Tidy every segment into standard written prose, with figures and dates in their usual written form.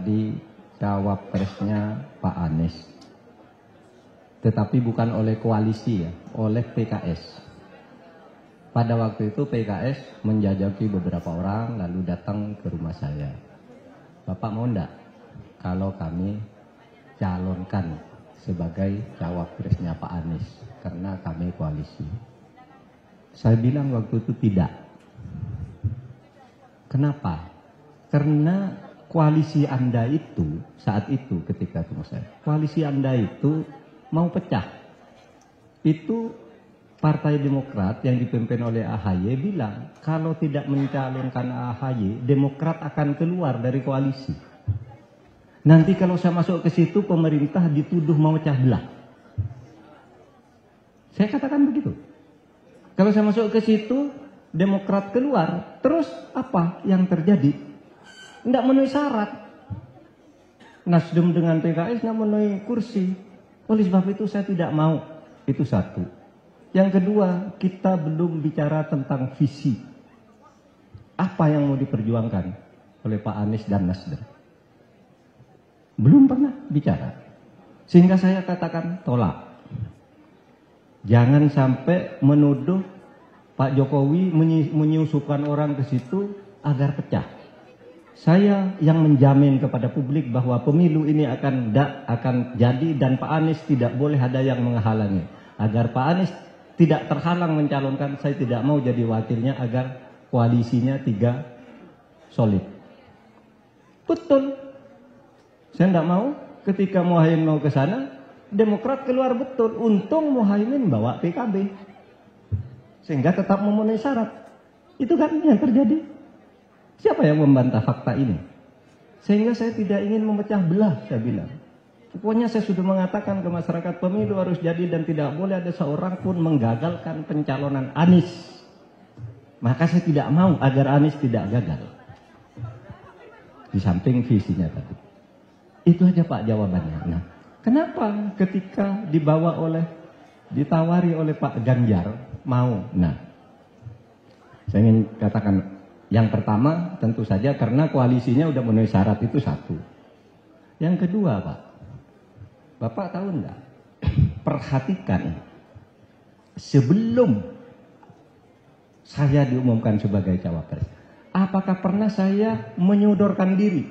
menjadi cawapresnya Pak Anies. Tetapi bukan oleh koalisi ya, oleh PKS. Pada waktu itu PKS menjajaki beberapa orang lalu datang ke rumah saya. Bapak mau enggak kalau kami calonkan sebagai cawapresnya Pak Anies karena kami koalisi? Saya bilang waktu itu tidak. Kenapa? Karena koalisi Anda itu saat itu ketika ketemu saya, koalisi Anda itu mau pecah. Itu Partai Demokrat yang dipimpin oleh AHY bilang kalau tidak mencalonkan AHY, Demokrat akan keluar dari koalisi. Nanti kalau saya masuk ke situ pemerintah dituduh mau pecah belah. Saya katakan begitu. Kalau saya masuk ke situ Demokrat keluar, terus apa yang terjadi? Tidak memenuhi syarat. Nasdem dengan PKS tidak memenuhi kursi. Oleh sebab itu saya tidak mau. Itu satu. Yang kedua, kita belum bicara tentang visi. Apa yang mau diperjuangkan oleh Pak Anies dan Nasdem? Belum pernah bicara. Sehingga saya katakan tolak. Jangan sampai menuduh Pak Jokowi menyusupkan orang ke situ agar pecah. Saya yang menjamin kepada publik bahwa pemilu ini akan jadi dan Pak Anies tidak boleh ada yang menghalangi. Agar Pak Anies tidak terhalang mencalonkan, saya tidak mau jadi wakilnya agar koalisinya 3 solid. Betul. Saya tidak mau ketika Muhaimin mau ke sana, Demokrat keluar betul. Untung Muhaimin bawa PKB. Sehingga tetap memenuhi syarat. Itu kan yang terjadi. Siapa yang membantah fakta ini? Sehingga saya tidak ingin memecah belah, saya bilang. Pokoknya saya sudah mengatakan ke masyarakat pemilu harus jadi dan tidak boleh ada seorang pun menggagalkan pencalonan Anies. Maka saya tidak mau agar Anies tidak gagal. Di samping visinya tadi. Itu aja Pak jawabannya. Nah, kenapa ketika ditawari oleh Pak Ganjar mau? Nah, saya ingin katakan yang pertama tentu saja karena koalisinya udah memenuhi syarat, itu satu. Yang kedua Pak, Bapak tahu enggak? Perhatikan, sebelum saya diumumkan sebagai cawapres, apakah pernah saya menyodorkan diri?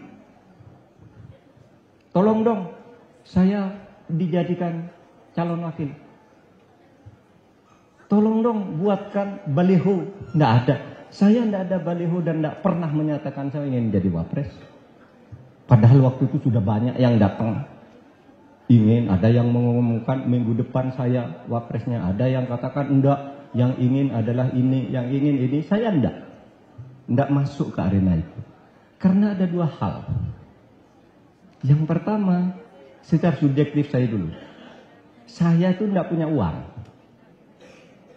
Tolong dong, saya dijadikan calon wakil. Tolong dong buatkan baliho. Enggak ada. Saya tidak ada baliho dan tidak pernah menyatakan saya ingin jadi wapres. Padahal waktu itu sudah banyak yang datang. Ada yang mengumumkan minggu depan saya wapresnya. Ada yang katakan enggak, yang ingin adalah ini, yang ingin ini. Saya enggak masuk ke arena itu. Karena ada 2 hal. Yang pertama, secara subjektif saya dulu. Saya itu enggak punya uang.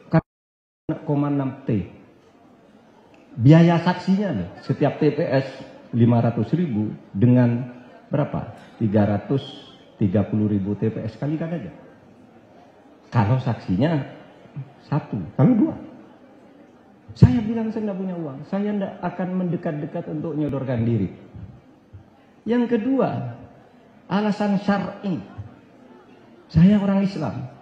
Karena 0,6 T. Biaya saksinya loh, setiap TPS 500.000 dengan berapa? 330.000 TPS kalikan aja. Kalau saksinya 1, kalau 2. Saya bilang saya tidak punya uang, saya tidak akan mendekat-dekat untuk menyodorkan diri. Yang kedua, alasan syar'i. Saya orang Islam.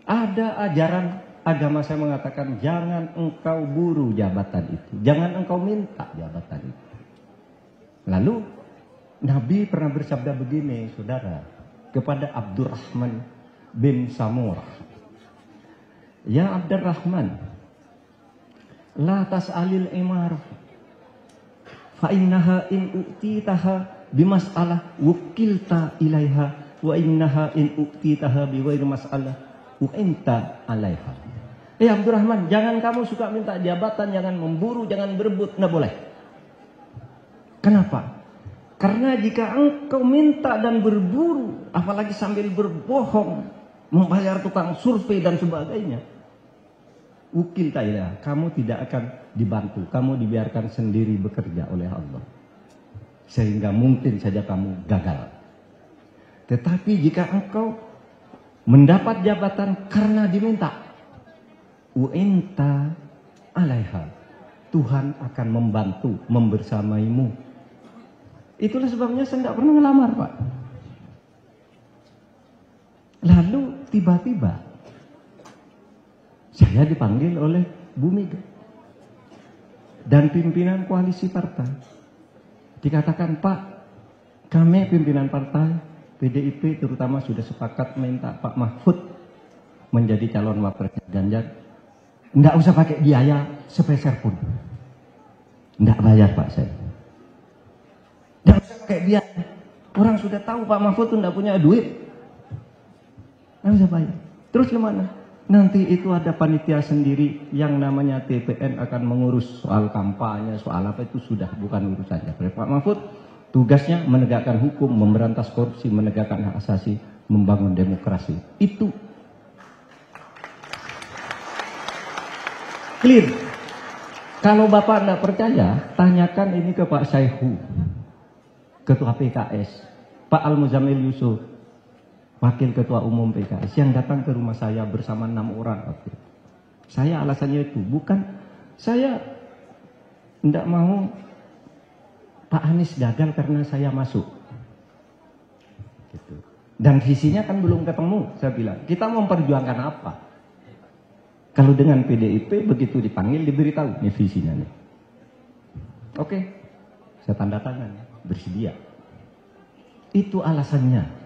Ada ajaran agama saya mengatakan jangan engkau buru jabatan itu. Jangan engkau minta jabatan itu. Lalu Nabi pernah bersabda begini, saudara, kepada Abdurrahman bin Samurah. Ya Abdurrahman, la tas'alil imar fa innaha in u'titaha bimas'alah wukilta ilaiha wa innaha in u'titaha biwair mas'alah u'inta alaiha. Abdurrahman, jangan kamu suka minta jabatan, jangan memburu, jangan berebut, nggak boleh. Kenapa? Karena jika engkau minta dan berburu, apalagi sambil berbohong, membayar tukang survei dan sebagainya, ukil ta'ala, kamu tidak akan dibantu, kamu dibiarkan sendiri bekerja oleh Allah. Sehingga mungkin saja kamu gagal. Tetapi jika engkau mendapat jabatan karena diminta, u'inta alaiha, Tuhan akan membantu, membersamaimu. Itulah sebabnya saya tidak pernah ngelamar, Pak. Lalu tiba-tiba saya dipanggil oleh Bu Mega dan pimpinan koalisi partai. Dikatakan, Pak, kami pimpinan partai PDIP terutama sudah sepakat minta Pak Mahfud menjadi calon wapresnya Ganjar. Nggak usah pakai biaya sepeser pun. Nggak bayar, Pak, saya. Nggak usah pakai biaya. Orang sudah tahu Pak Mahfud itu nggak punya duit. Nggak usah bayar. Terus gimana? Nanti itu ada panitia sendiri yang namanya TPN akan mengurus soal kampanye, soal apa itu sudah bukan urusannya. Pak Mahfud tugasnya menegakkan hukum, memberantas korupsi, menegakkan hak asasi, membangun demokrasi. Itu clear. Kalau Bapak tidak percaya, tanyakan ini ke Pak Saihu, Ketua PKS, Pak Al-Muzamil Yusuf, Wakil Ketua Umum PKS, yang datang ke rumah saya bersama 6 orang. Saya alasannya itu, bukan saya tidak mau Pak Anies gagal karena saya masuk. Gitu. Dan visinya kan belum ketemu, saya bilang. Kita mau memperjuangkan apa? Kalau dengan PDIP begitu dipanggil diberitahu, ini visinya nih. Oke, saya tanda tangan, bersedia. Itu alasannya.